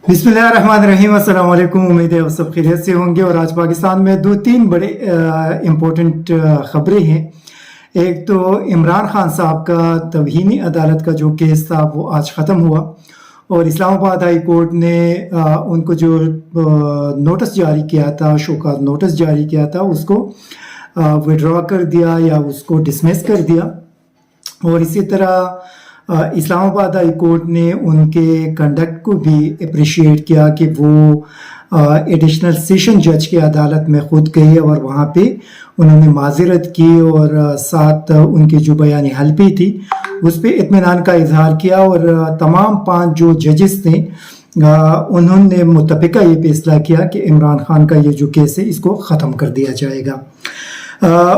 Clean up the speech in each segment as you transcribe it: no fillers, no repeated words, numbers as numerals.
बिस्मिल्लाहिर्रहमानिर्रहीम। अस्सलाम वालेकुम। उम्मीद है आप सब खैरियत से होंगे। और आज पाकिस्तान में दो तीन बड़े इम्पोर्टेंट खबरें हैं। एक तो इमरान खान साहब का तौहीनी अदालत का जो केस था वो आज ख़त्म हुआ और इस्लामाबाद हाई कोर्ट ने उनको जो नोटिस जारी किया था, शोकॉज़ नोटिस जारी किया था, उसको विड्रॉ कर दिया या उसको डिसमिस कर दिया। और इसी तरह इस्लामाबाद हाई कोर्ट ने उनके कंडक्ट को भी अप्रिशिएट किया कि वो एडिशनल सेशन जज की अदालत में खुद गए और वहाँ पे उन्होंने माज़रत की और साथ उनकी जो बयानी हल्फी थी उस पर इत्मीनान का इजहार किया। और तमाम 5 जो जजेस थे उन्होंने मुत्तफ़िका ये फैसला किया कि इमरान खान का ये जो केस है इसको ख़त्म कर दिया जाएगा।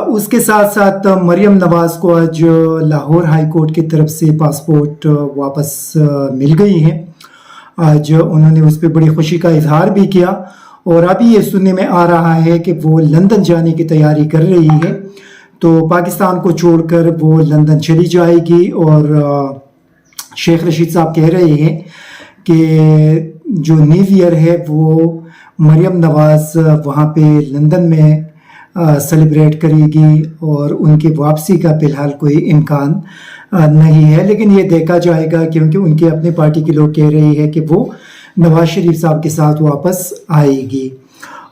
उसके साथ साथ मरियम नवाज़ को आज लाहौर हाई कोर्ट की तरफ से पासपोर्ट वापस मिल गई हैं। आज उन्होंने उस पर बड़ी खुशी का इजहार भी किया और अभी ये सुनने में आ रहा है कि वो लंदन जाने की तैयारी कर रही है, तो पाकिस्तान को छोड़कर वो लंदन चली जाएगी। और शेख रशीद साहब कह रहे हैं कि जो न्यू ईयर है वो मरियम नवाज़ वहाँ पे लंदन में सेलिब्रेट करेगी और उनकी वापसी का फ़िलहाल कोई इम्कान नहीं है, लेकिन ये देखा जाएगा क्योंकि उनके अपनी पार्टी के लोग कह रहे हैं कि वो नवाज़ शरीफ साहब के साथ वापस आएगी।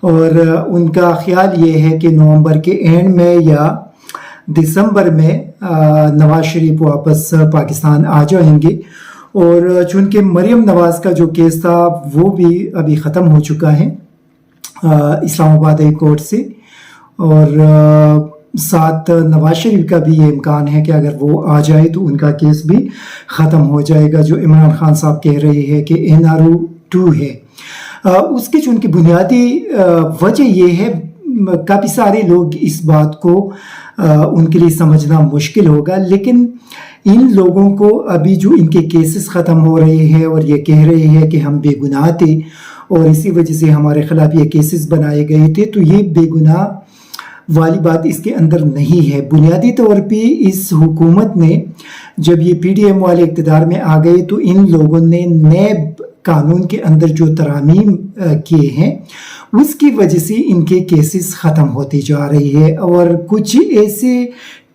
और उनका ख्याल ये है कि नवंबर के एंड में या दिसंबर में नवाज़ शरीफ वापस पाकिस्तान आ जाएंगे। और चूँकि मरियम नवाज़ का जो केस था वो भी अभी ख़त्म हो चुका है इस्लामाबाद हाई कोर्ट से, और साथ नवाज शरीफ का भी ये इम्कान है कि अगर वो आ जाए तो उनका केस भी ख़त्म हो जाएगा जो इमरान खान साहब कह रहे हैं कि NRO 2 है। उसकी जो उनकी बुनियादी वजह ये है, काफ़ी सारे लोग इस बात को उनके लिए समझना मुश्किल होगा, लेकिन इन लोगों को अभी जो इनके केसेस ख़त्म हो रहे हैं और ये कह रहे हैं कि हम बेगुनाह थे और इसी वजह से हमारे ख़िलाफ़ ये केसेस बनाए गए थे, तो ये बेगुनाह वाली बात इसके अंदर नहीं है। बुनियादी तौर पे इस हुकूमत ने जब ये PDM वाले इक़्तिदार में आ गए तो इन लोगों ने नैब कानून के अंदर जो तरामीम किए हैं उसकी वजह से इनके केसेस ख़त्म होती जा रही है। और कुछ ऐसे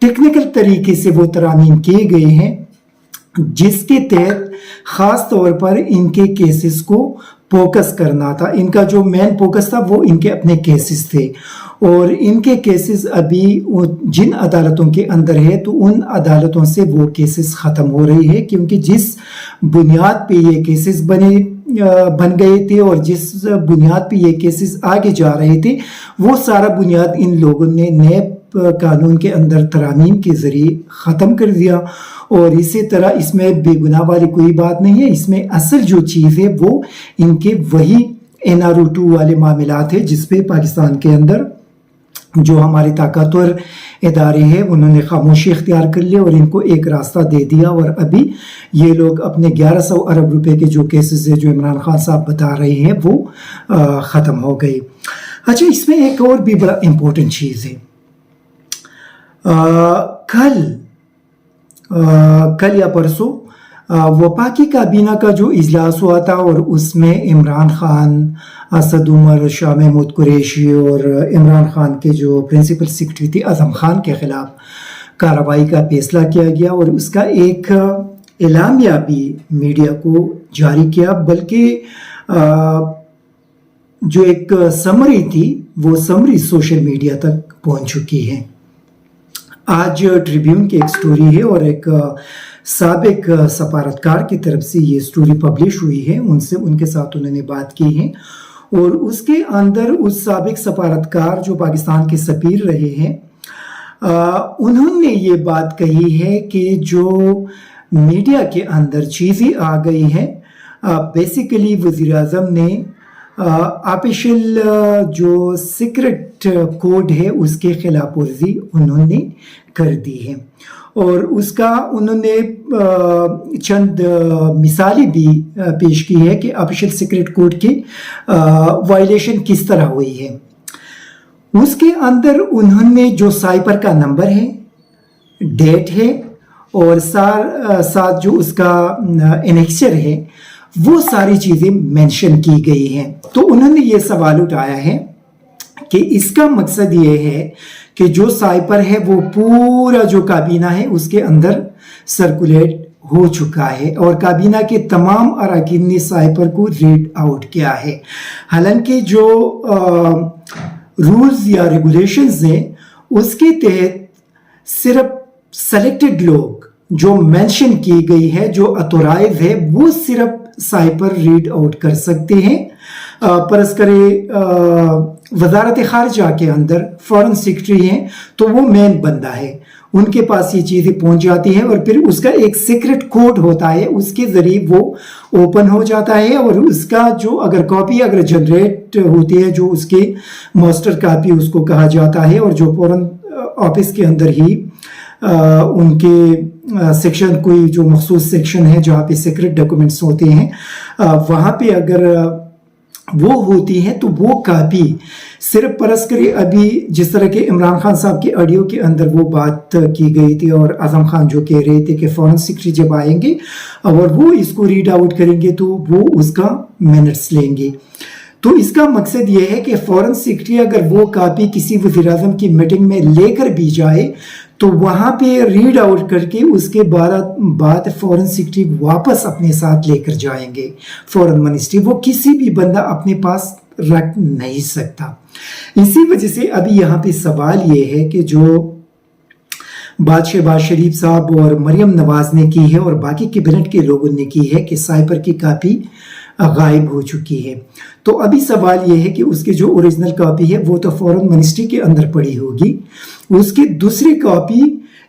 टेक्निकल तरीके से वो तरामीम किए गए हैं जिसके तहत ख़ास तौर पर इनके केसेस को फोकस करना था। इनका जो मेन फोकस था वो इनके अपने केसेस थे और इनके केसेस अभी जिन अदालतों के अंदर है तो उन अदालतों से वो केसेस ख़त्म हो रही है, क्योंकि जिस बुनियाद पे ये केसेस बन गए थे और जिस बुनियाद पे ये केसेस आगे जा रहे थे वो सारा बुनियाद इन लोगों ने नैब कानून के अंदर तरामीम के ज़रिए ख़त्म कर दिया। और इसी तरह इसमें बेगुनाह वाली कोई बात नहीं है, इसमें असल जो चीज़ है वो इनके वही NRO 2 वाले मामलात है जिस पे पाकिस्तान के अंदर जो हमारे ताकतवर इदारे हैं उन्होंने खामोशी इख्तियार कर लिया और इनको एक रास्ता दे दिया। और अभी ये लोग अपने 1100 अरब रुपए के जो केसेस है जो इमरान खान साहब बता रहे हैं वो ख़त्म हो गए। अच्छा, इसमें एक और भी बड़ा इम्पोर्टेंट चीज़ है। कल या परसों वफाकी काबीना का जो इजलास हुआ था और उसमें इमरान खान, असद उमर, शाह महमूद कुरैशी और इमरान खान के जो प्रिंसिपल सेक्रेटरी थे आज़म खान के ख़िलाफ़ कार्रवाई का फैसला किया गया और उसका एक एलामिया भी मीडिया को जारी किया, बल्कि जो एक समरी थी वो समरी सोशल मीडिया तक पहुंच चुकी है। आज ट्रिब्यून की एक स्टोरी है और एक साबिक सफारतकार की तरफ से ये स्टोरी पब्लिश हुई है, उनसे उनके साथ उन्होंने बात की है और उसके अंदर उस साबिक सफारतकार जो पाकिस्तान के सफीर रहे हैं उन्होंने ये बात कही है कि जो मीडिया के अंदर चीज़ें आ गई हैं, बेसिकली वज़ीर आज़म ने ऑफिशियल जो सीक्रेट कोड है उसके खिलाफ वर्जी उन्होंने कर दी है और उसका उन्होंने चंद मिसालें भी पेश की है कि ऑफिशियल सीक्रेट कोड की वायलेशन किस तरह हुई है। उसके अंदर उन्होंने जो साइपर का नंबर है, डेट है और साथ जो उसका एनेक्चर है वो सारी चीज़ें मेंशन की गई हैं। तो उन्होंने ये सवाल उठाया है कि इसका मकसद ये है कि जो साइपर है वो पूरा जो काबीना है उसके अंदर सर्कुलेट हो चुका है और काबीना के तमाम अरकान ने साइपर को रीड आउट किया है। हालांकि जो रूल्स या रेगुलेशंस हैं उसके तहत सिर्फ सेलेक्टेड लोग जो मेंशन की गई है, जो अथोराइज है, वो सिर्फ साइपर रीड आउट कर सकते हैं। परस करे वजारत खारजा के अंदर फॉरेन सेक्रेटरी हैं तो वो मेन बंदा है, उनके पास ये चीज़ें पहुंच जाती हैं और फिर उसका एक सीक्रेट कोड होता है, उसके ज़रिए वो ओपन हो जाता है और उसका जो अगर कॉपी अगर जनरेट होती है, जो उसके मास्टर कॉपी उसको कहा जाता है, और जो फॉरेन ऑफिस के अंदर ही उनके सेक्शन, कोई जो मखसूस सेक्शन है जहाँ पे सीक्रेट डॉक्यूमेंट्स होते हैं, वहाँ पे अगर वो होती हैं तो वो कॉपी सिर्फ परस करे अभी जिस तरह के इमरान खान साहब के ऑडियो के अंदर वो बात की गई थी और आजम खान जो कह रहे थे कि फॉरेन सेक्रेटरी जब आएंगे और वो इसको रीड आउट करेंगे तो वो उसका मिनट्स लेंगे। तो इसका मकसद ये है कि फॉरेन सेक्रेटरी अगर वो कॉपी किसी वज़ीर-ए-आज़म की मीटिंग में लेकर भी जाए तो वहाँ पे रीड आउट करके उसके बाद फॉरेन सेक्रेटरी वापस अपने साथ लेकर जाएंगे फॉरेन मिनिस्ट्री, वो किसी भी बंदा अपने पास रख नहीं सकता। इसी वजह से अभी यहाँ पे सवाल ये है कि जो बात शहबाज शरीफ साहब और मरियम नवाज ने की है और बाकी कैबिनेट के लोगों ने की है कि साइपर की कॉपी गायब हो चुकी है। तो अभी सवाल ये है कि उसकी जो ओरिजिनल कॉपी है वो तो फॉरेन मिनिस्ट्री के अंदर पड़ी होगी, उसकी दूसरी कॉपी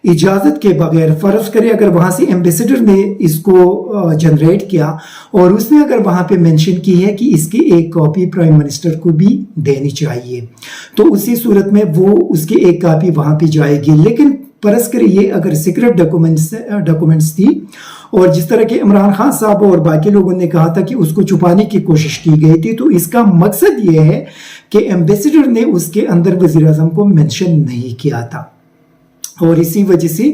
इजाज़त के बगैर, फर्ज करें अगर वहाँ से एम्बेसडर ने इसको जनरेट किया और उसने अगर वहाँ पे मेंशन की है कि इसकी एक कॉपी प्राइम मिनिस्टर को भी देनी चाहिए, तो उसी सूरत में वो उसकी एक कॉपी वहाँ पे जाएगी। लेकिन फर्ज करें ये अगर सीक्रेट डॉक्यूमेंट्स थी और जिस तरह के इमरान खान साहब और बाकी लोगों ने कहा था कि उसको छुपाने की कोशिश की गई थी, तो इसका मकसद ये है कि एम्बेसडर ने उसके अंदर वज़ीर-ए-आज़म को मेंशन नहीं किया था। और इसी वजह से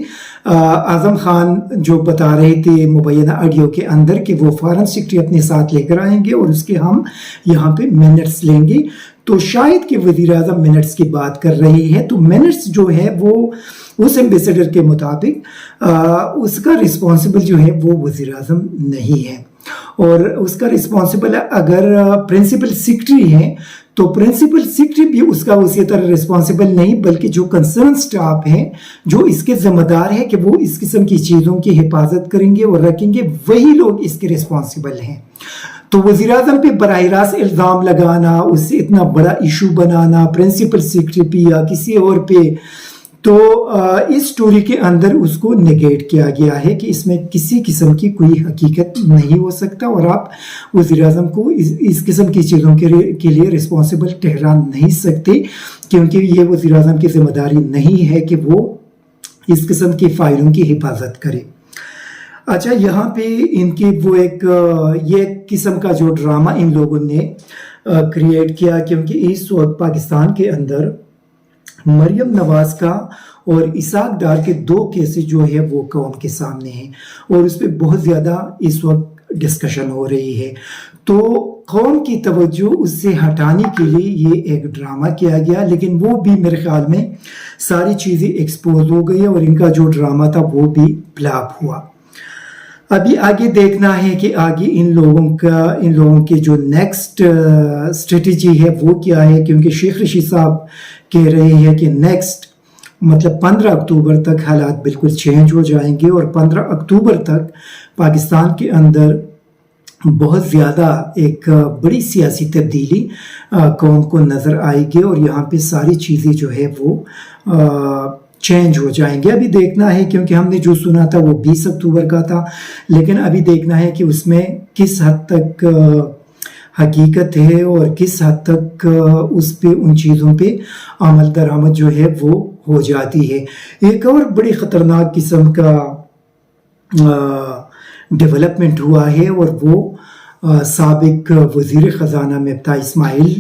आज़म खान जो बता रहे थे मुबैना ऑडियो के अंदर कि वो फॉरेन सेक्रेटरी अपने साथ लेकर आएंगे और उसके हम यहाँ पे मिनट्स लेंगे, तो शायद कि वज़ीर-ए-आज़म मिनट्स की बात कर रही है। तो मिनट्स जो है वो उस एम्बेसडर के मुताबिक उसका रिस्पॉन्सिबल जो है वो वज़ीर-ए-आज़म नहीं है, और उसका रिस्पॉन्सिबल अगर प्रिंसिपल सेक्रेटरी है तो प्रिंसिपल सेक्रेटरी भी उसका उसी तरह रिस्पॉन्सिबल नहीं, बल्कि जो कंसर्न स्टाफ है जो इसके जिम्मेदार है कि वो इस किस्म की चीज़ों की हिफाजत करेंगे और रखेंगे, वही लोग इसके रिस्पॉन्सिबल हैं। तो वज़ीर-ए-आज़म पे बराह रास्त इल्ज़ाम लगाना, उससे इतना बड़ा इशू बनाना प्रिंसिपल सेक्रेटरी पे या किसी और पे, तो इस स्टोरी के अंदर उसको नेगेट किया गया है कि इसमें किसी किस्म की कोई हकीकत नहीं हो सकता और आप वज़ीर-ए-आज़म को इस किस्म की चीज़ों के लिए रिस्पॉन्सिबल ठहरा नहीं सकते, क्योंकि ये वज़ीर-ए-आज़म की जिम्मेदारी नहीं है कि वो इस किस्म की फ़ाइलों की हिफाजत करे। अच्छा, यहाँ पे इनके वो ये किस्म का जो ड्रामा इन लोगों ने क्रिएट किया, क्योंकि इस वक्त पाकिस्तान के अंदर मरियम नवाज का और इसाक डार के 2 केसेस जो है वो कौम के सामने हैं और उस पर बहुत ज़्यादा इस वक्त डिस्कशन हो रही है। तो कौम की तवज्जो उससे हटाने के लिए ये एक ड्रामा किया गया, लेकिन वो भी मेरे ख्याल में सारी चीज़ें एक्सपोज हो गई और इनका जो ड्रामा था वो भी फ्लॉप हुआ। अभी आगे देखना है कि आगे इन लोगों की जो नेक्स्ट स्ट्रेटजी है वो क्या है, क्योंकि शेख रशीद साहब कह रहे हैं कि नेक्स्ट मतलब 15 अक्टूबर तक हालात बिल्कुल चेंज हो जाएंगे और 15 अक्टूबर तक पाकिस्तान के अंदर बहुत ज़्यादा एक बड़ी सियासी तब्दीली कौम को नज़र आएगी और यहाँ पे सारी चीज़ें जो है वो चेंज हो जाएंगे। अभी देखना है, क्योंकि हमने जो सुना था वो 20 अक्टूबर का था, लेकिन अभी देखना है कि उसमें किस हद तक हकीकत है और किस हद तक उस पे उन चीज़ों पे अमल दरामद जो है वो हो जाती है। एक और बड़ी ख़तरनाक किस्म का डेवलपमेंट हुआ है और वो साबिक वज़ीर ख़जाना मफ्ता इस्माइल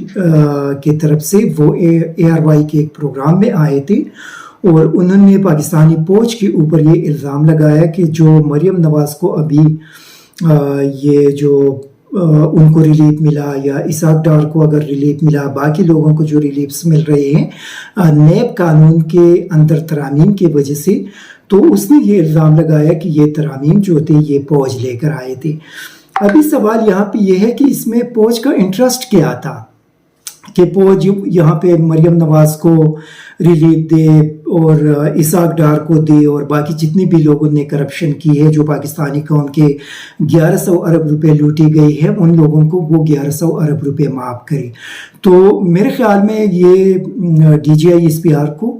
की तरफ से वो ARY के एक प्रोग्राम में आए थे और उन्होंने पाकिस्तानी फ़ौज के ऊपर ये इल्ज़ाम लगाया कि जो मरियम नवाज़ को अभी یہ جو ان کو ریلیف ملا یا اسحاق ڈار کو اگر ریلیف ملا، باقی لوگوں کو جو ریلیفز مل رہے ہیں نیب قانون کے اندر ترامیم کی وجہ سے، تو اس نے یہ الزام لگایا کہ یہ ترامیم جو تھے یہ فوج لے کر آئے تھے۔ ابھی سوال یہاں پہ یہ ہے کہ اس میں فوج کا انٹرسٹ کیا تھا کہ فوج یہاں پہ مریم نواز کو ریلیف دے اور اسحاق ڈار کو دے اور باقی جتنے بھی لوگوں نے کرپشن کی ہے، جو پاکستانی قوم کے 1100 ارب روپے لوٹی گئی ہے، ان لوگوں کو وہ 1100 ارب روپے معاف کرے۔ تو میرے خیال میں یہ D G I S P R کو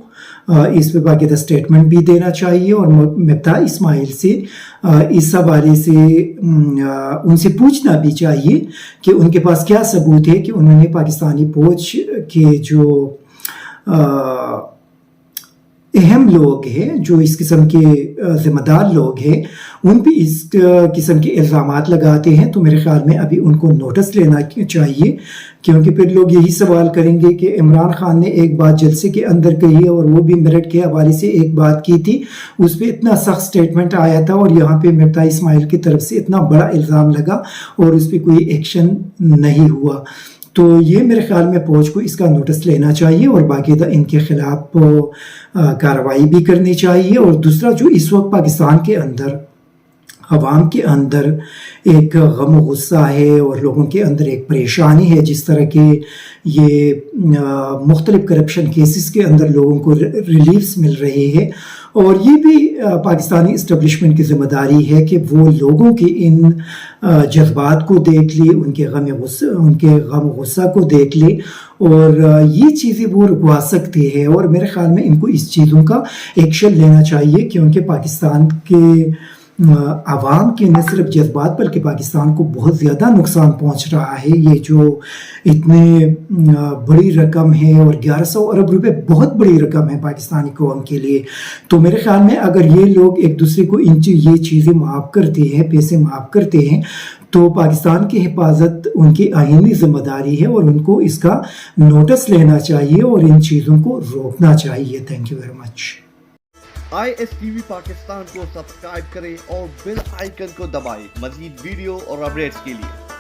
اس پہ باقاعدہ اسٹیٹمنٹ بھی دینا چاہیے اور مفتاح اسماعیل سے اس حوالے سے ان سے پوچھنا بھی چاہیے کہ ان کے پاس کیا ثبوت ہے کہ انہوں نے پاکستانی فوج کے جو اہم لوگ ہیں، جو اس قسم کے ذمہ دار لوگ ہیں، ان پہ اس قسم کے الزامات لگاتے ہیں۔ تو میرے خیال میں ابھی ان کو نوٹس لینا چاہیے، کیونکہ پھر لوگ یہی سوال کریں گے کہ عمران خان نے ایک بات جلسے کے اندر کہی ہے اور وہ بھی میرٹ کے حوالے سے ایک بات کی تھی، اس پہ اتنا سخت سٹیٹمنٹ آیا تھا اور یہاں پہ مفتاح اسماعیل کی طرف سے اتنا بڑا الزام لگا اور اس پہ کوئی ایکشن نہیں ہوا۔ تو یہ میرے خیال میں فوج کو اس کا نوٹس لینا چاہیے اور باقاعدہ ان کے خلاف کارروائی بھی کرنی چاہیے۔ اور دوسرا، جو اس وقت پاکستان کے اندر عوام کے اندر ایک غم و غصہ ہے اور لوگوں کے اندر ایک پریشانی ہے، جس طرح کے یہ مختلف کرپشن کیسز کے اندر لوگوں کو ریلیفز مل رہے ہیں، اور یہ بھی پاکستانی اسٹیبلشمنٹ کی ذمہ داری ہے کہ وہ لوگوں کے ان جذبات کو دیکھ لے، ان کے غم و غصہ کو دیکھ لے، اور یہ چیزیں وہ رکوا سکتے ہیں۔ اور میرے خیال میں ان کو اس چیزوں کا ایکشن لینا چاہیے، کیونکہ پاکستان کے عوام کے نہ صرف جذبات بلکہ پاکستان کو بہت زیادہ نقصان پہنچ رہا ہے۔ یہ جو اتنے بڑی رقم ہے اور 1100 ارب روپے بہت بڑی رقم ہے پاکستانی قوم کے لیے، تو میرے خیال میں اگر یہ لوگ ایک دوسرے کو یہ چیزیں معاف کرتے ہیں، پیسے معاف کرتے ہیں، تو پاکستان کی حفاظت ان کی آئینی ذمہ داری ہے اور ان کو اس کا نوٹس لینا چاہیے اور ان چیزوں کو روکنا چاہیے۔ Thank you very much. ISTV Pakistan کو سبسکرائب کریں اور بیل آئیکن کو دبائیں مزید ویڈیو اور اپڈیٹس کے لیے۔